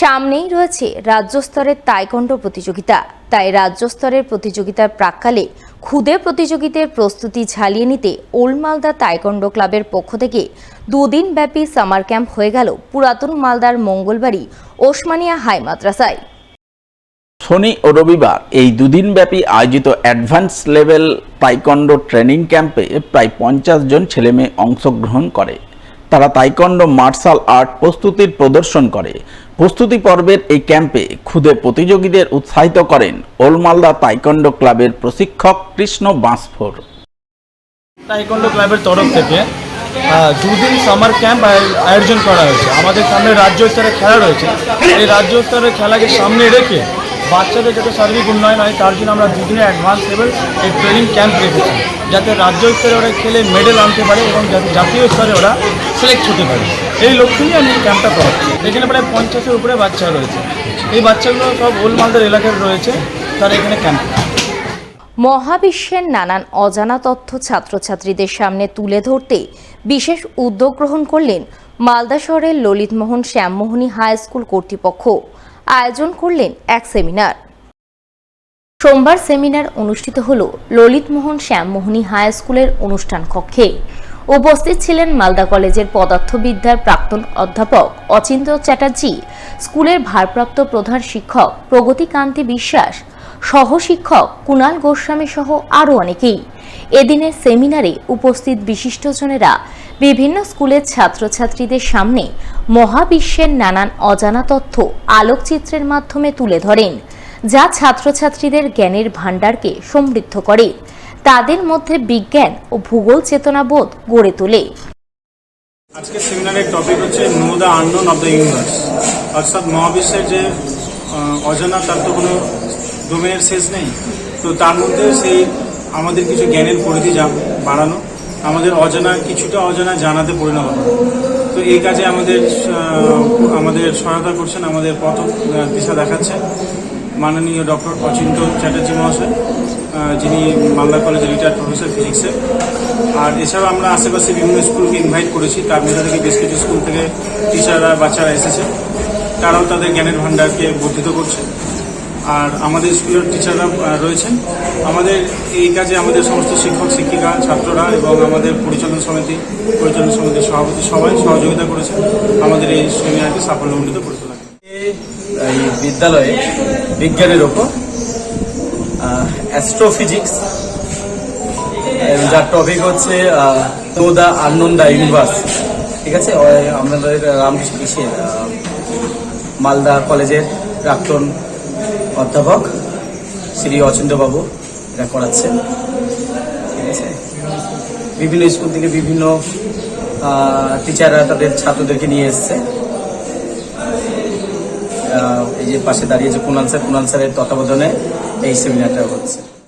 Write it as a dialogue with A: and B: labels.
A: সামনেই রয়েছে রাজ্য স্তরের তাইকোন্ডো প্রতিযোগিতা। তাই রাজ্য স্তরের প্রতিযোগিতার প্রাক্কালে খুদে প্রতিযোগীদের প্রস্তুতি ঝালিয়ে নিতে ওল্ড মালদা তাইকোন্ডো ক্লাবের পক্ষ থেকে দুদিন ব্যাপী সামার ক্যাম্প হয়ে গেল পুরাতন মালদার মঙ্গলবাড়ি ওসমানিয়া হাই মাদ্রাসায়।
B: শনি ও রবিবার এই দুদিন ব্যাপী আয়োজিত অ্যাডভান্স লেভেল তাইকোন্ডো ট্রেনিং ক্যাম্পে প্রায় 50 জন ছেলেমেয়ে অংশগ্রহণ করে। তারা তাইকোন্ডো মার্শাল আর্ট প্রস্তুতির প্রদর্শন করে। প্রস্তুতি পর্বের এই ক্যাম্পে খুদে প্রতিযোগীদের উৎসাহিত করেন ওল্ড মালদা তাইকোন্ডো ক্লাবের প্রশিক্ষক কৃষ্ণ বাঁশফোর।
C: তাইকোন্ডো ক্লাবের তরফ থেকে দুদিন সামার ক্যাম্প আয়োজন করা হয়েছে। আমাদের সামনে রাজ্য স্তরের খেলা রয়েছে। এই রাজ্য স্তরের খেলাকে সামনে রেখে বাচ্চাদের যাতে সার্বিক উন্নয়ন হয় তার জন্য আমরা দুদিনের অ্যাডভান্স লেভেল এই ট্রেনিং ক্যাম্প রেখেছি, যাতে রাজ্য স্তরে ওরা খেলে মেডেল আনতে পারে এবং যাতে জাতীয় স্তরে ওরা সিলেক্ট হতে পারে। এই লক্ষ্য নিয়ে আমি এই ক্যাম্পটা করাচ্ছি। এখানে প্রায় 50-এর উপরে বাচ্চা রয়েছে। এই বাচ্চাগুলো সব ওল্ড মালদার এলাকার রয়েছে, তারা এখানে ক্যাম্প।
A: মহাবিশ্বের নানান অজানা তথ্য ছাত্রছাত্রীদের সামনে তুলে ধরতে বিশেষ উদ্যোগ গ্রহণ করলেন মালদা শহরের ললিতমোহন শ্যামমোহনী হাই স্কুল কর্তৃপক্ষ। আয়োজন করলেন এক সেমিনার। সোমবার সেমিনার অনুষ্ঠিত হল ললিতমোহন শ্যামমোহনী হাই স্কুলের অনুষ্ঠান কক্ষে। উপস্থিত ছিলেন মালদা কলেজের পদার্থবিদ্যার প্রাক্তন অধ্যাপক অচিন্ত চ্যাটার্জি, স্কুলের ভারপ্রাপ্ত প্রধান শিক্ষক প্রগতিকান্তি বিশ্বাস, সহ শিক্ষক কুণাল গোস্বামী সহ আরও অনেকেই। এদিনের সেমিনারে উপস্থিত বিশিষ্টজনেরা বিভিন্ন স্কুলের ছাত্রছাত্রীদের সামনে মহাবিশ্বের নানান অজানা তথ্য আলোকচিত্রের মাধ্যমে তুলে ধরেন, যা ছাত্রছাত্রীদের জ্ঞানের ভাণ্ডারকে সমৃদ্ধ করে, তাদের মধ্যে বিজ্ঞান ও ভূগোল চেতনাবোধ গড়ে তোলে।
D: আজকে সেমিনারের টপিক হচ্ছে know the unknown of the universe, অর্থাৎ মহাবিশ্বের যে অজানা, তার তো কোনো ডোমেনের শেষ নেই। তো তার মধ্যে সেই আমাদের কিছু জ্ঞানের পরিধি বাড়ানো, আমাদের অজানা কিছুটা অজানা জানাতে পরিণত করা। তো এই কাজে আমাদের সহায়তা করছেন, আমাদের পথ দিশা দেখাচ্ছেন মাননীয় ডক্টর অচিন্ত চ্যাটার্জি মহাশয়, যিনি মালদা কলেজের রিটায়ার্ড প্রফেসর ফিজিক্সের। আর এছাড়াও আমরা আশেপাশে বিভিন্ন স্কুলকে ইনভাইট করেছি, তার মধ্যে থেকে বেশ কিছু স্কুল থেকে টিচাররা বাচ্চারা এসেছে, তারাও তাদের জ্ঞানের ভাণ্ডারকে বর্ধিত করছে। আর আমাদের স্কুলের টিচাররা রয়েছেন। আমাদের এই কাজে আমাদের সমস্ত শিক্ষক শিক্ষিকা, ছাত্ররা এবং আমাদের পরিচালনা সমিতির সভাপতি সবাই সহযোগিতা করেছে আমাদের এই সেমিনারকে সাফল্যমণ্ডিত করে তোলা।
C: এই বিদ্যালয়ে বিজ্ঞানের ওপর অ্যাস্ট্রোফিজিক্স, যার টপিক হচ্ছে know the unknown the universe. ঠিক আছে, আমাদের রামকৃষ্ণ মালদা কলেজের প্রাক্তন অধ্যাপক শ্রী অচিন্তবাবু এটা করাচ্ছেন। ঠিক আছে, বিভিন্ন স্কুল থেকে বিভিন্ন টিচাররা তাদের ছাত্রদেরকে নিয়ে এসছে। এই যে পাশে দাঁড়িয়েছে কুণাল স্যারের তত্ত্বাবধানে এই সেমিনারটা হচ্ছে।